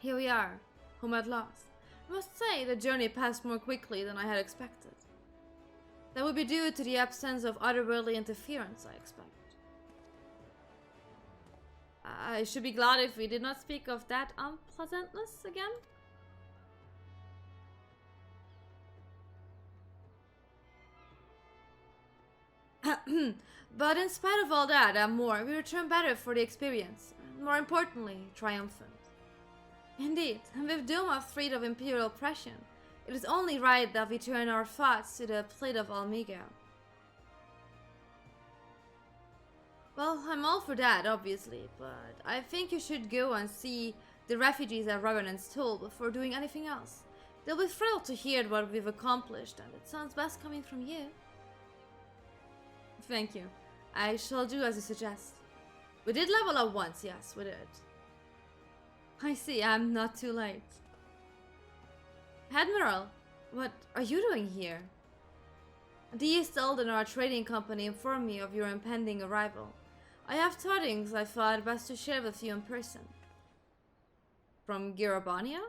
Here we are, home at last. I must say, the journey passed more quickly than I had expected. That would be due to the absence of otherworldly interference, I expect. I should be glad if we did not speak of that unpleasantness again. But in spite of all that and more, we return better for the experience, and more importantly, triumphant. Indeed, and with Duma freed of imperial oppression, it is only right that we turn our thoughts to the plate of Almiga. Well, I'm all for that, obviously, but I think you should go and see the refugees at Revenant's Toll before doing anything else. They'll be thrilled to hear what we've accomplished, and it sounds best coming from you. Thank you. I shall do as you suggest. We did level up once, yes, we did. I see, I'm not too late. Admiral, what are you doing here? The East Eldinar Trading Company informed me of your impending arrival. I have tidings I thought best to share with you in person. From Girabania?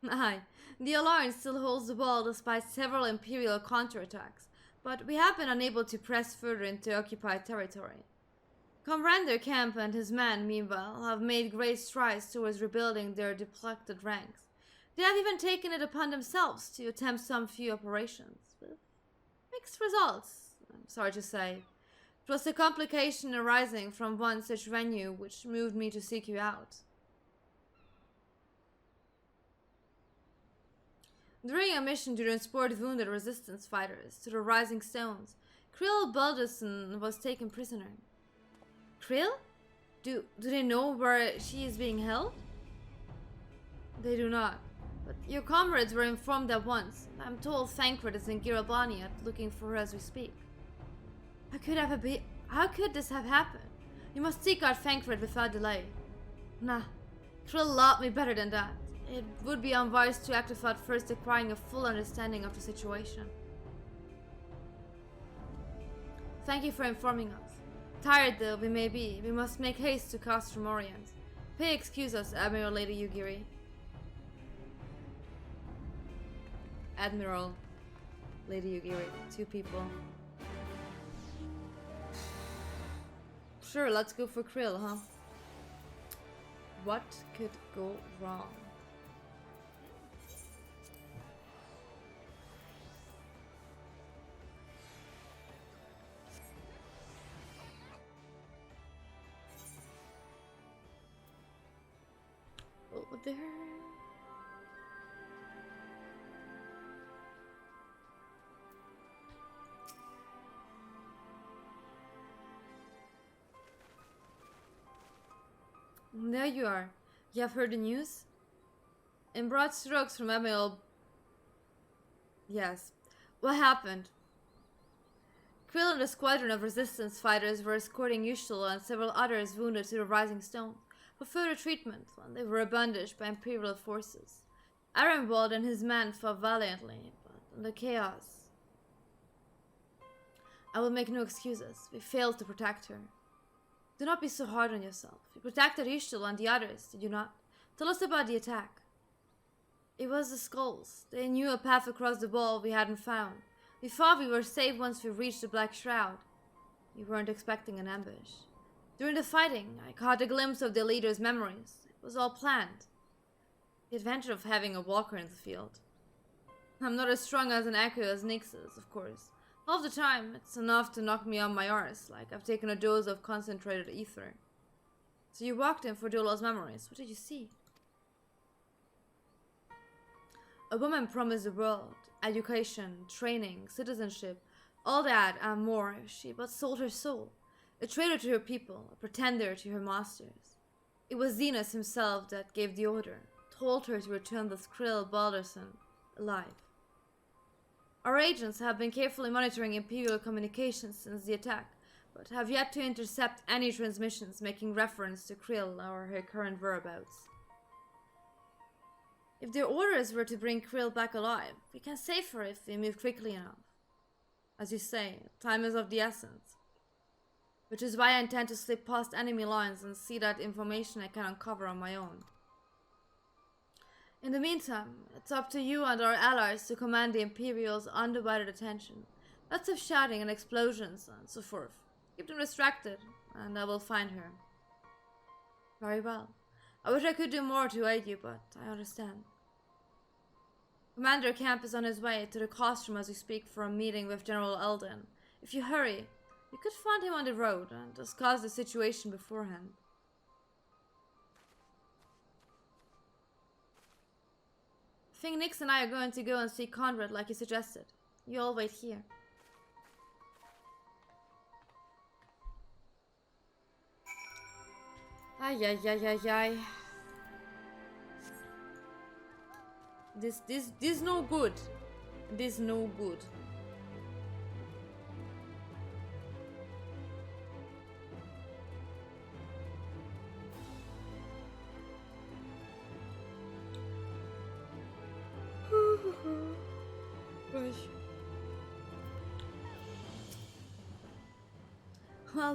Aye, the Alliance still holds the ball despite several Imperial counterattacks, but we have been unable to press further into occupied territory. Commander Camp and his men, meanwhile, have made great strides towards rebuilding their depleted ranks. They have even taken it upon themselves to attempt some few operations, with mixed results, I'm sorry to say. It was the complication arising from one such venue which moved me to seek you out. During a mission to transport wounded resistance fighters to the Rising Stones, Krill Balderson was taken prisoner. Krill? Do they know where she is being held? They do not, but your comrades were informed at once. I'm told Thancred is in Girabania looking for her as we speak. How could this have happened? You must seek out Thancred without delay. Nah, Krill loved me better than that. It would be unwise to act without first acquiring a full understanding of the situation. Thank you for informing us. Tired though we may be, we must make haste to cast from Orient. Pray excuse us, Admiral Lady Yugiri. Admiral Lady Yugiri, two people. Sure, let's go for Krill, huh? What could go wrong? Oh, there. There you are. You have heard the news? In broad strokes from Admiral... Yes. What happened? Krill and a squadron of resistance fighters were escorting Yushul and several others wounded to the Rising Stone for further treatment when they were ambushed by Imperial forces. Arenwald and his men fought valiantly, but in the chaos... I will make no excuses. We failed to protect her. Do not be so hard on yourself. You protected Yushul and the others, did you not? Tell us about the attack. It was the skulls. They knew a path across the wall we hadn't found. We thought we were safe once we reached the Black Shroud. We weren't expecting an ambush. During the fighting, I caught a glimpse of the leader's memories. It was all planned. The adventure of having a walker in the field. I'm not as strong as an echo as Nyx is, of course. Half the time, it's enough to knock me on my arse, like I've taken a dose of concentrated ether. So you walked in for Dola's memories. What did you see? A woman promised the world, education, training, citizenship, all that and more if she but sold her soul. A traitor to her people, a pretender to her masters. It was Zenas himself that gave the order, told her to return the Krill Balderson alive. Our agents have been carefully monitoring Imperial communications since the attack, but have yet to intercept any transmissions making reference to Krill or her current whereabouts. If their orders were to bring Krill back alive, we can save her if we move quickly enough. As you say, time is of the essence. Which is why I intend to slip past enemy lines and see that information I can uncover on my own. In the meantime, it's up to you and our allies to command the Imperial's undivided attention. Lots of shouting and explosions and so forth. Keep them distracted, and I will find her. Very well. I wish I could do more to aid you, but I understand. Commander Camp is on his way to the costume as we speak for a meeting with General Eldon. If you hurry, you could find him on the road and discuss the situation beforehand. I think Nyx and I are going to go and see Conrad like you suggested. You all wait here. Ay, ay, ay, ay, ay. This no good. This no good.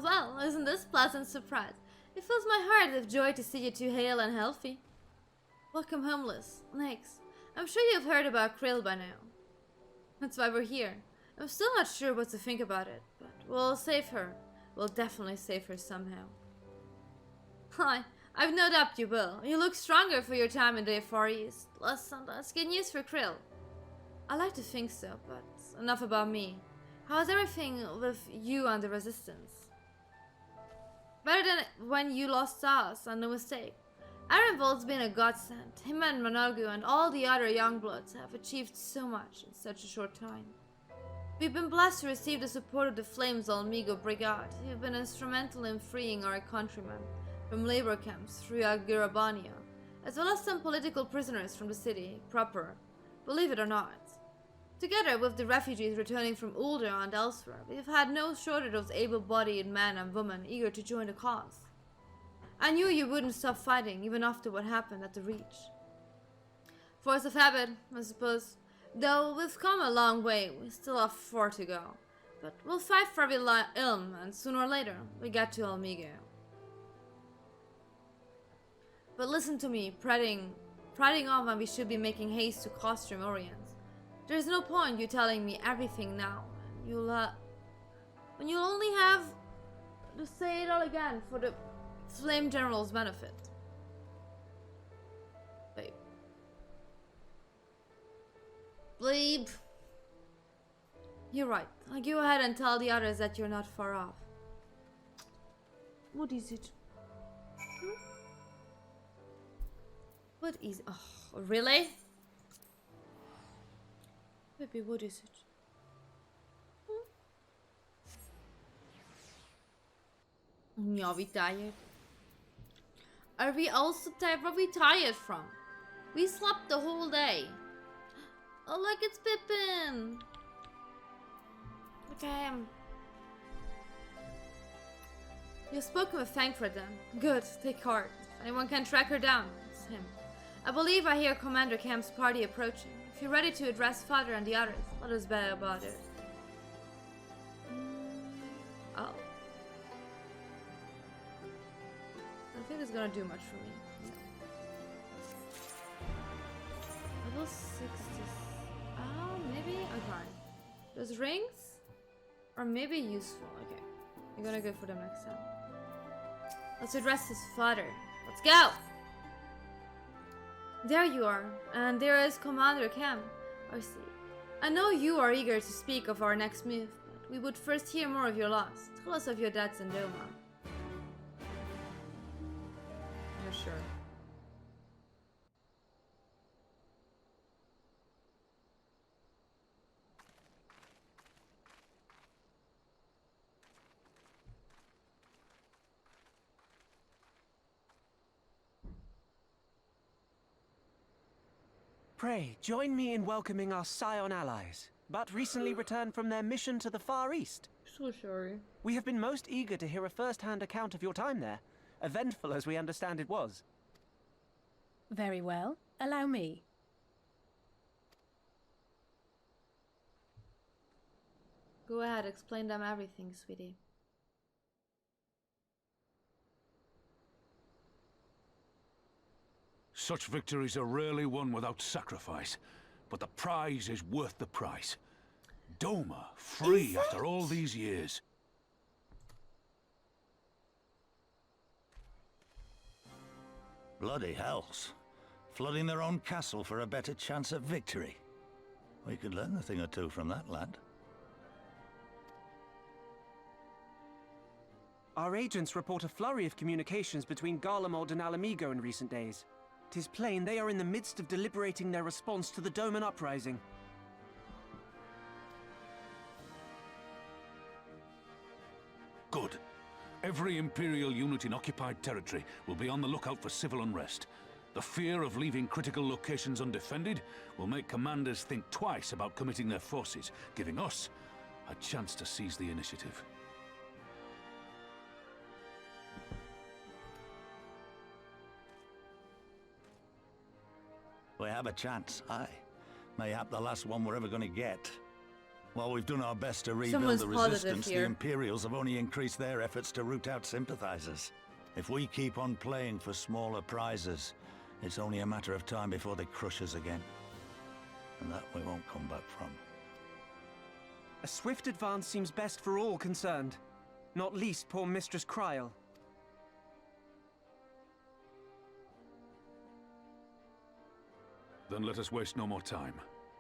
Well, isn't this a pleasant surprise? It fills my heart with joy to see you two hale and healthy. Welcome, homeless. Nyx, I'm sure you've heard about Krill by now. That's why we're here. I'm still not sure what to think about it, but we'll save her. We'll definitely save her somehow. Hi, I've no doubt you will. You look stronger for your time in the Far East. That's good news for Krill. I like to think so, but enough about me. How's everything with you and the Resistance? Better than when you lost us and no mistake. Arenvold's been a godsend. Him and Managu and all the other youngbloods have achieved so much in such a short time. We've been blessed to receive the support of the Flames Almigo Brigade, who have been instrumental in freeing our countrymen from labor camps throughout Gurabania, as well as some political prisoners from the city proper, believe it or not. Together with the refugees returning from Ulder and elsewhere, we've had no shortage of able-bodied men and women eager to join the cause. I knew you wouldn't stop fighting, even after what happened at the Reach. Force of habit, I suppose. Though we've come a long way, we still have far to go. But we'll fight for every ilm, and sooner or later, we get to Almigo. But listen to me, prating on when we should be making haste to costume Orient. There's no point you telling me everything now. When you'll only have to say it all again for the Flame General's benefit. Babe. Bleep. You're right. I'll go ahead and tell the others that you're not far off. What is it? What is... Oh, really? Baby, what is it? Are we tired? Are we also tired? What are we tired from? We slept the whole day. Oh, look, it's Pippin. Okay. You've spoken with Thancred then. Good, take heart. If anyone can track her down, it's him. I believe I hear Commander Camp's party approaching. If you're ready to address Father and the others, let us be about it. Oh. I don't think it's gonna do much for me. No. Level 60. Oh, maybe? Okay. Those rings are maybe useful. Okay. We're gonna go for them next time. Let's address his father. Let's go! There you are, and there is Commander Camp. I see. I know you are eager to speak of our next move, but we would first hear more of your loss. Tell us of your debts in Doma. Yeah, sure. Pray, join me in welcoming our Scion allies, but recently returned from their mission to the Far East. So sorry. We have been most eager to hear a first-hand account of your time there, eventful as we understand it was. Very well. Allow me. Go ahead, explain them everything, sweetie. Such victories are rarely won without sacrifice, but the prize is worth the price. Doma, free after all these years. Bloody hells. Flooding their own castle for a better chance at victory. We could learn a thing or two from that lad. Our agents report a flurry of communications between Garlemald and Alamigo in recent days. 'Tis plain they are in the midst of deliberating their response to the Doman uprising. Good. Every Imperial unit in occupied territory will be on the lookout for civil unrest. The fear of leaving critical locations undefended will make commanders think twice about committing their forces, giving us a chance to seize the initiative. We have a chance, aye. Mayhap the last one we're ever going to get. While we've done our best to rebuild Someone's the positive resistance, the here. Imperials have only increased their efforts to root out sympathizers. If we keep on playing for smaller prizes, it's only a matter of time before they crush us again. And that we won't come back from. A swift advance seems best for all concerned, not least poor Mistress Crile. Then let us waste no more time.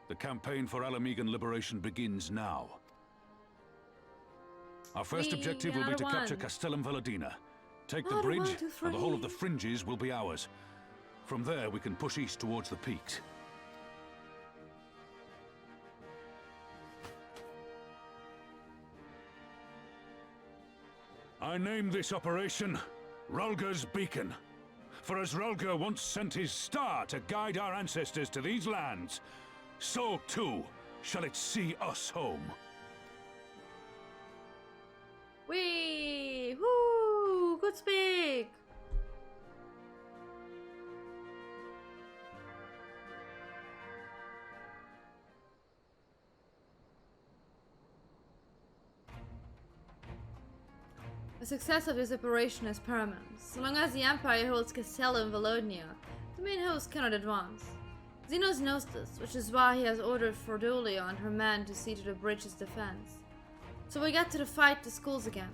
The campaign for Alamigan liberation begins now. Our first We objective will be to are capture one. Castellum Valadina. Take the Not bridge, 1, 2, and the whole of the 3. fringes will be ours. From there, we can push east towards the peaks. I name this operation Rhalgr's Beacon. For as Rhalgr once sent his star to guide our ancestors to these lands, so too shall it see us home. Wee! Woo! Good speak! The success of this operation is paramount. So long as the Empire holds Castellum and Valonia, the main host cannot advance. Xenos knows this, which is why he has ordered Fordolia and her men to see to the bridge's defense. So we get to the fight the schools again.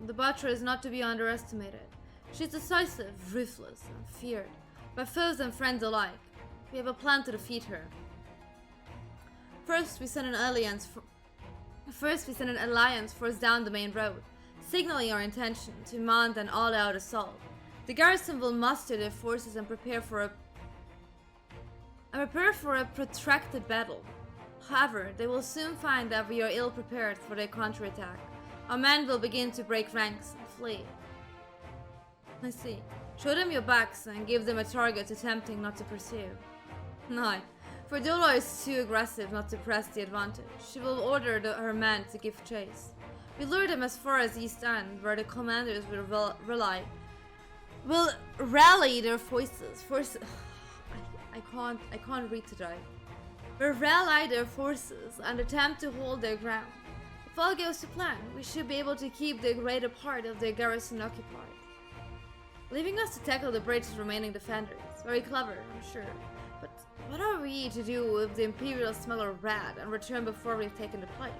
The Butcher is not to be underestimated. She is decisive, ruthless, and feared by foes and friends alike. We have a plan to defeat her. First, we send an alliance force down the main road, signaling our intention to mount an all-out assault. The garrison will muster their forces and prepare for a protracted battle. However, they will soon find that we are ill prepared for their counterattack. Our men will begin to break ranks and flee. I see. Show them your backs and give them a target attempting not to pursue. No, Fordola is too aggressive not to press the advantage. She will order her men to give chase. We lure them as far as East End, where the commanders will rally their forces. I can't read today. Will rally their forces and attempt to hold their ground. If all goes to plan, we should be able to keep the greater part of their garrison occupied, leaving us to tackle the bridge's remaining defenders. Very clever, I'm sure. But what are we to do if the Imperials smell a rat and return before we've taken the place?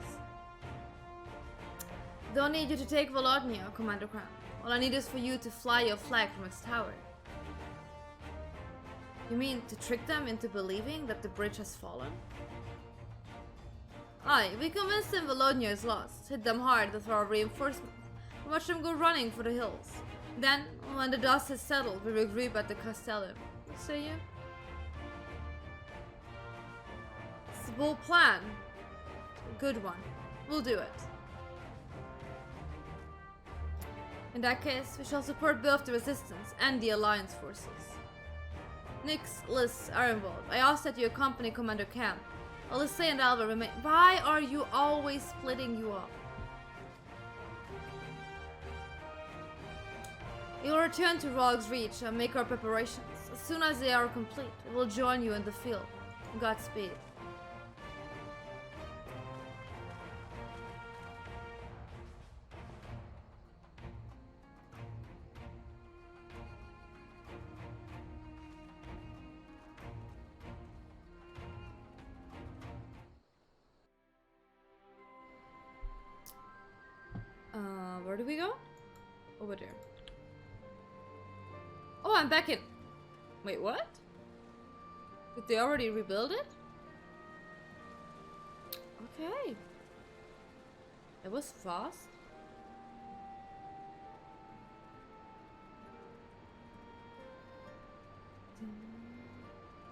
Don't need you to take Volodnia, Commander Crown. All I need is for you to fly your flag from its tower. You mean to trick them into believing that the bridge has fallen? Aye, we convince them Volodnia is lost, hit them hard with our reinforcements, and watch them go running for the hills. Then, when the dust has settled, we regroup at the Castellum. What say you? It's a bold plan. A good one. We'll do it. In that case, we shall support both the Resistance and the Alliance forces. Nyx, Liz, Arenvold, I ask that you accompany Commander Camp. Alyssa and Alva remain. Why are you always splitting you up? We will return to Rhalgr's Reach and make our preparations. As soon as they are complete, we will join you in the field. Godspeed. Where do we go? Over there. Oh, I'm back in. Wait, what? Did they already rebuild it? Okay. It was fast.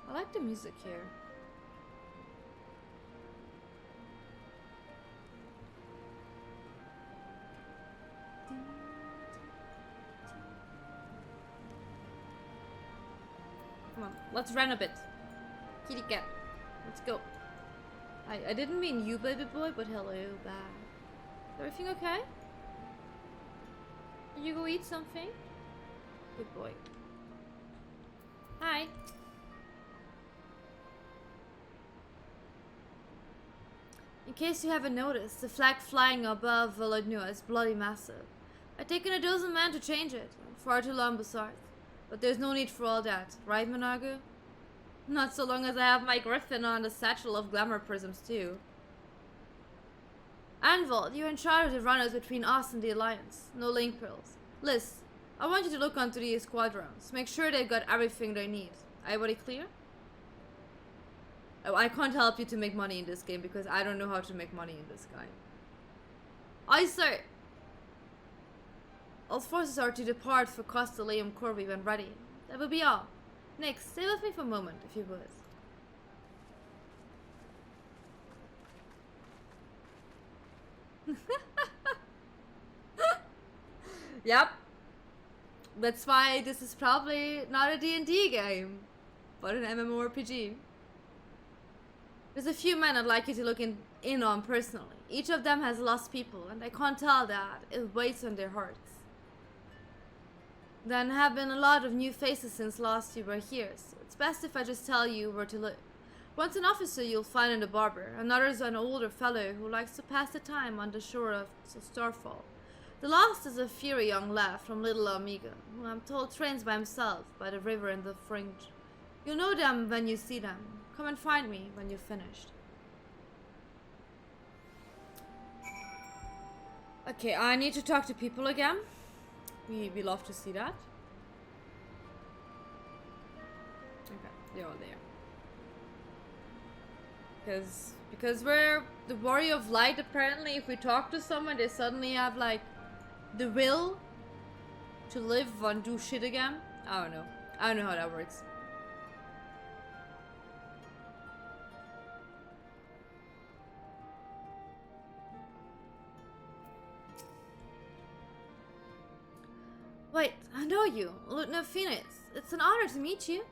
I like the music here. Come on, let's run a bit. Kitty cat. Let's go. I didn't mean you, baby boy, but hello, bye. Is everything okay? Did you go eat something? Good boy. Hi. In case you haven't noticed, the flag flying above Volodnua is bloody massive. I've taken a dozen men to change it. Far too long besides. But there's no need for all that, right, Monagu? Not so long as I have my griffin on the satchel of glamour prisms too. Anvil, you're in charge of the runners between us and the Alliance. No link pearls. Liz, I want you to look onto these squadrons. Make sure they've got everything they need. Everybody clear? Oh, I can't help you to make money in this game because I don't know how to make money in this game. Aye, sir. All forces are to depart for Castellium Corvi when ready. That will be all. Nick, stay with me for a moment, if you would. Yep. That's why this is probably not a D&D game, but an MMORPG. There's a few men I'd like you to look in on personally. Each of them has lost people, and I can't tell that. It weighs on their hearts. Then have been a lot of new faces since last you were here, so it's best if I just tell you where to look. Once an officer you'll find in the barber, another's an older fellow who likes to pass the time on the shore of Starfall. The last is a fiery young lad from Little Amiga, who I'm told trains by himself by the river in the fringe. You'll know them when you see them. Come and find me when you're finished. Okay, I need to talk to people again. We love to see that. Okay, they're all there. Because we're the Warrior of Light, apparently if we talk to someone, they suddenly have like the will to live and do shit again. I don't know. I don't know how that works. Wait, I know you, Lieutenant Phoenix. It's an honor to meet you.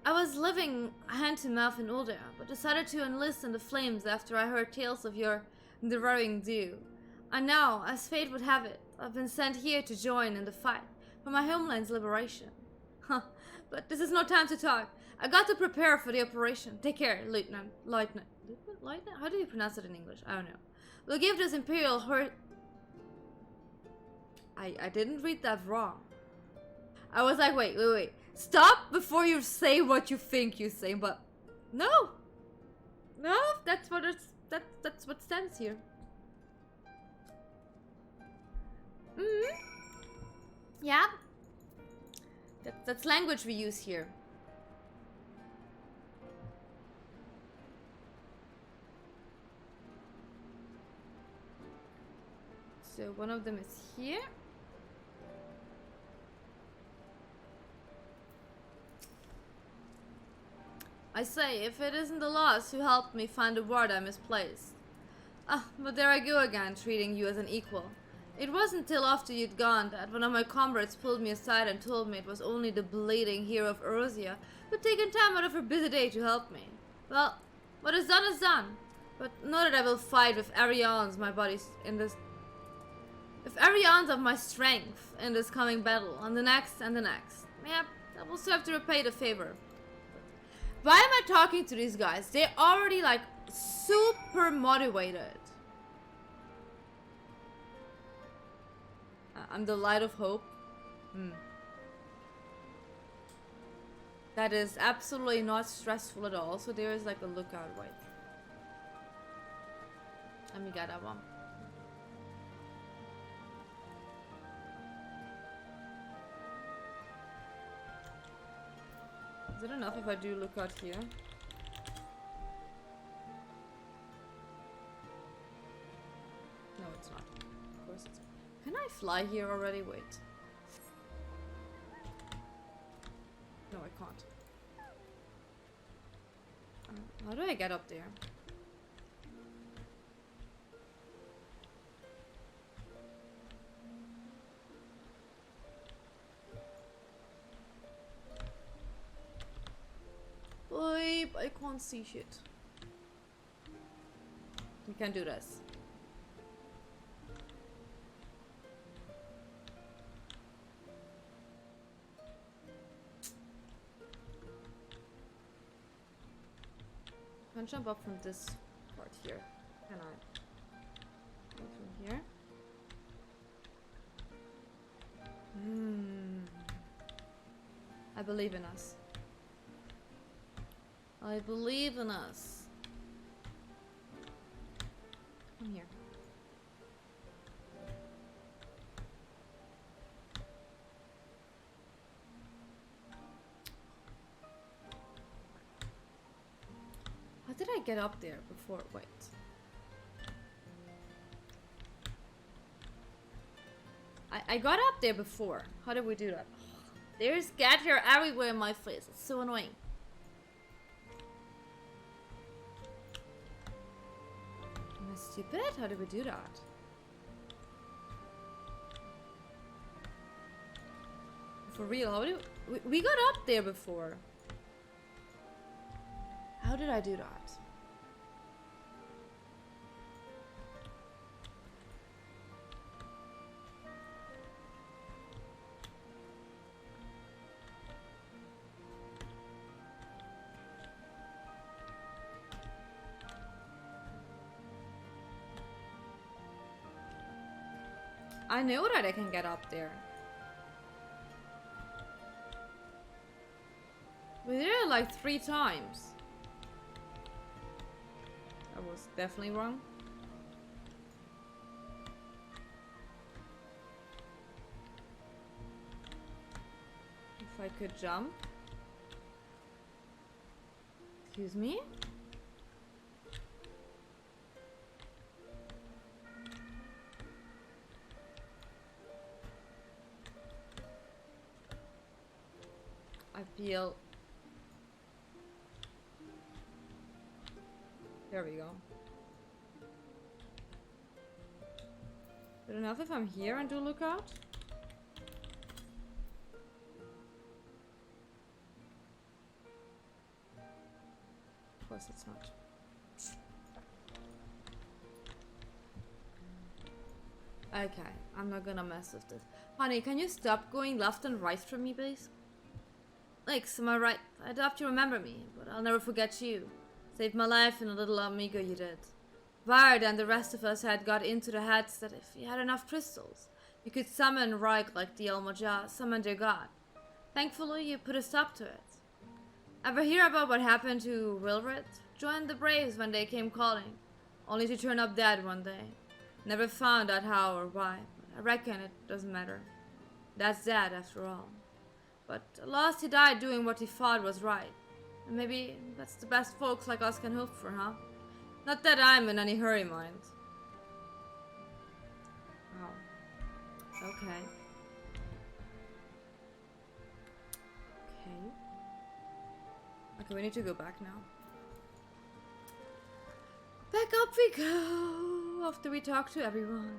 I was living hand to mouth in Ulda, but decided to enlist in the flames after I heard tales of your devouring dew. And now, as fate would have it, I've been sent here to join in the fight for my homeland's liberation. Huh, but this is no time to talk. I got to prepare for the operation. Take care, Lieutenant? How do you pronounce it in English? I don't know. We'll give this Imperial hurt. I didn't read that wrong. I was like, wait. Stop before you say what you think you say, but no, that's what that's what stands here. Yeah, that's language we use here. So one of them is here. I say, if it isn't the loss who helped me find a ward I misplaced. Ah, but there I go again, treating you as an equal. It wasn't till after you'd gone that one of my comrades pulled me aside and told me it was only the bleeding hero of Erosia who'd taken time out of her busy day to help me. Well, what is done is done. But know that I will fight with every ounce my body's in this... with every ounce of my strength in this coming battle, and the next and the next. Yep, that will serve to repay the favor. Why am I talking to these guys? They're already like super motivated. I'm the light of hope. That is absolutely not stressful at all. So there is like a lookout right. Let me get that one. it enough if I do look out here? No, it's not. Of course it's... Can I fly here already? Wait. No, I can't. How do I get up there? I can't see shit. We can do this. I can jump up from this part here. Can I? Go from here. I believe in us. I believe in us. Come here. How did I get up there before? Wait. I got up there before. How did we do that? There's cat hair everywhere in my face. It's so annoying. Am I stupid? How did we do that? For real, how do we got up there before? How did I do that? I know that I can get up there. We did it like 3 times. I was definitely wrong. If I could jump. Excuse me? I feel... There we go. Good enough if I'm here and do lookout? Of course it's not. Okay, I'm not gonna mess with this. Honey, can you stop going left and right from me, please? Lex, am I right? I doubt you remember me, but I'll never forget you. Saved my life in a little amigo you did. Vard and the rest of us had got into the heads that if you had enough crystals, you could summon Rhalgr like the Almoja summoned their god. Thankfully, you put a stop to it. Ever hear about what happened to Rhalgr? Joined the Braves when they came calling, only to turn up dead one day. Never found out how or why, but I reckon it doesn't matter. That's that, after all. But at last he died doing what he thought was right. And maybe that's the best folks like us can hope for, huh? Not that I'm in any hurry, mind. Wow. Okay. Okay. Okay, we need to go back now. Back up we go, after we talk to everyone.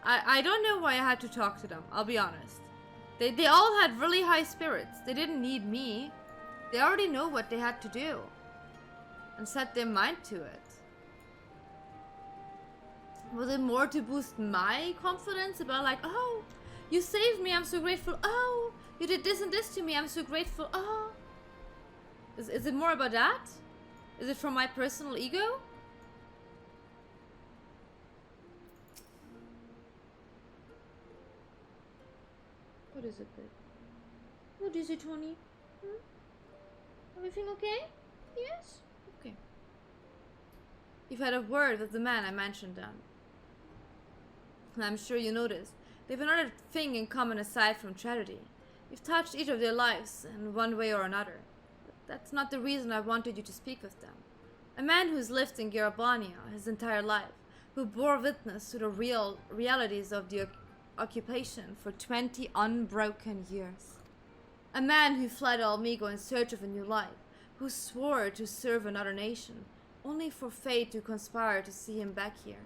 I don't know why I had to talk to them, I'll be honest. They all had really high spirits. They didn't need me. They already know what they had to do. And set their mind to it. Was it more to boost my confidence about like, oh, you saved me, I'm so grateful. Oh, you did this and this to me, I'm so grateful. Oh. Is it more about that? Is it from my personal ego? What is it, babe? What is it, honey? Everything okay? Yes? Okay. You've had a word with the man I mentioned then. And I'm sure you noticed, they've another thing in common aside from tragedy. You've touched each of their lives in one way or another. But that's not the reason I wanted you to speak with them. A man who's lived in Garabania his entire life, who bore witness to the realities of the occupation for 20 unbroken years. A man who fled Almigo in search of a new life, who swore to serve another nation, only for fate to conspire to see him back here.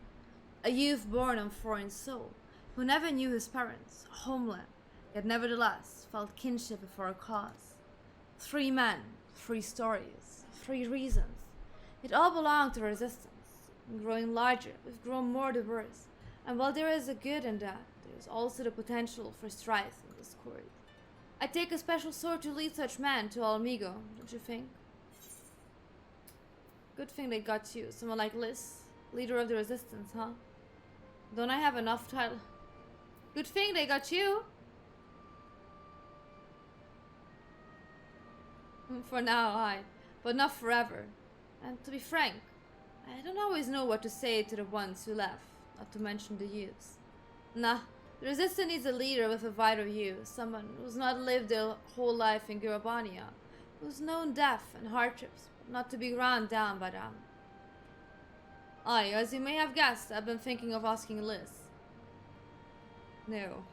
A youth born on foreign soil, who never knew his parents, homeland, yet nevertheless felt kinship for a cause. 3 men, 3 stories, 3 reasons. It all belonged to resistance. Growing larger, we've grown more diverse. And while there is a good in that, there is also the potential for strife and discord. I take a special sword to lead such men to Almigo, don't you think? Good thing they got you, someone like Liz, leader of the resistance, huh? Don't I have enough title? Good thing they got you! For now, aye, but not forever. And to be frank, I don't always know what to say to the ones who left, not to mention the youths. Nah, the resistance needs a leader with a wider view, someone who's not lived their whole life in Garabania, who's known death and hardships, but not to be ground down by them. Aye, as you may have guessed, I've been thinking of asking Liz. No.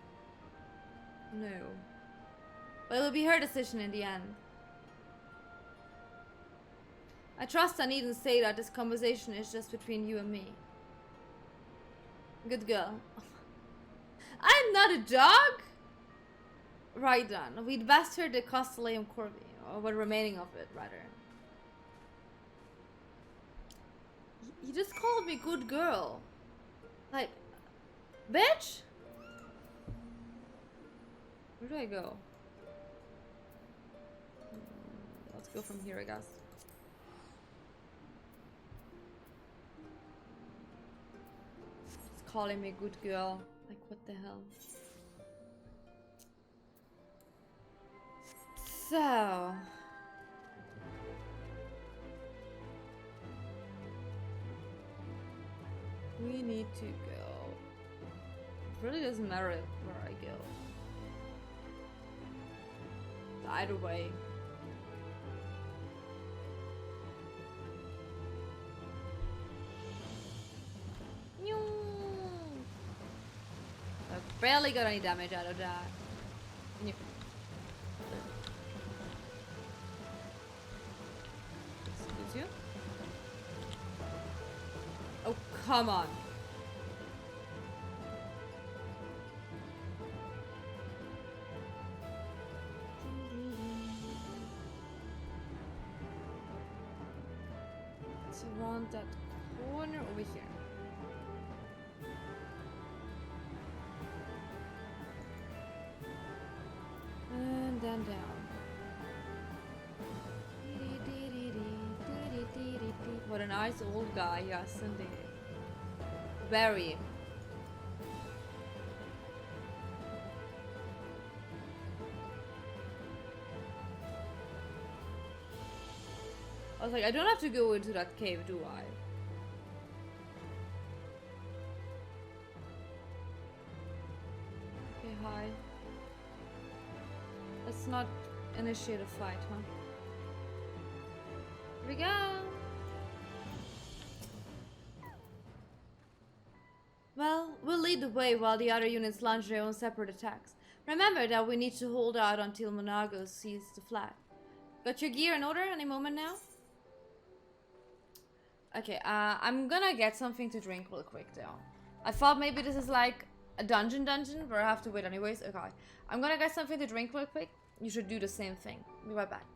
No. But it will be her decision in the end. I trust I needn't say that this conversation is just between you and me. Good girl. I'm not a dog? Right then, we'd best hear the Castellum Corvi, or what remaining of it, rather. You just called me good girl. Like, bitch? Where do I go? Let's go from here, I guess. Just calling me good girl. Like, what the hell? So... we need to go. It really doesn't matter where I go. Either way. I barely got any damage out of that. Excuse you? Oh, come on. It's around that corner over here. And then down. What a nice old guy, yes indeed. Very. I was like, I don't have to go into that cave, do I? Okay, hi. Let's not initiate a fight, huh? Here we go! Well, we'll lead the way while the other units launch their own separate attacks. Remember that we need to hold out until Monago sees the flag. Got your gear in order any moment now? Okay, I'm gonna get something to drink real quick though. I thought maybe this is like a dungeon, but I have to wait anyways. Okay, I'm gonna get something to drink real quick. You should do the same thing. Be right back.